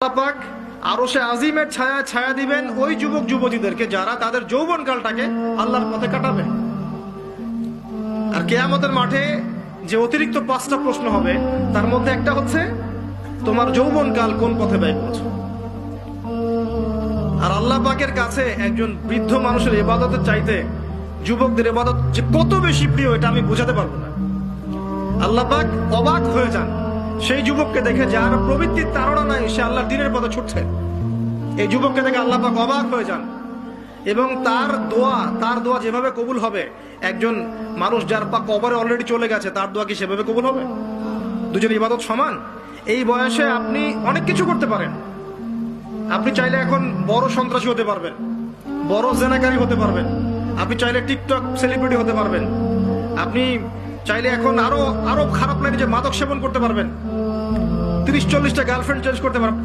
আল্লাহ পাক আরশে আজিমের ছায়া দিবেন ওই যুবক যুবতীদেরকে যারা তাদের যৌবনকালটাকে আল্লাহর পথে কাটাবে। আর কিয়ামতের মাঠে যে অতিরিক্ত 5টা প্রশ্ন হবে তার মধ্যে একটা হচ্ছে তোমার যৌবনকাল কোন পথে ব্যয় করেছো। আর আল্লাহ পাকের কাছে একজন বৃদ্ধ মানুষের ইবাদতের চাইতে যুবকদের ইবাদত যে কত বেশি প্রিয় এটা আমি বোঝাতে পারবো না। আল্লাহ পাক অবাক হয়ে যান সেই যুবককে দেখে যার প্রবৃত্তির তাড়না নাই, সে আল্লাহর দ্বীনের পথে ছুটছে। এই যুবককে দেখে আল্লাহ পাক অবাক হয়ে যান এবং তার দোয়া যেভাবে কবুল হবে, একজন মানুষ যার পা কবরে অলরেডি চলে গেছে তার দোয়া কি সেভাবে কবুল হবে? দুজন ইবাদত সমান। এই বয়সে আপনি অনেক কিছু করতে পারেন। আপনি চাইলে এখন বড় সন্ত্রাসী হতে পারবেন, বড় জেনাকারী হতে পারবেন, আপনি চাইলে টিকটক সেলিব্রিটি হতে পারবেন, আপনি চাইলে এখন আরো খারাপ লাগে যে মাদক সেবন করতে পারবেন, 30-40টা গার্লফ্রেন্ড চেঞ্জ করতে পারবেন।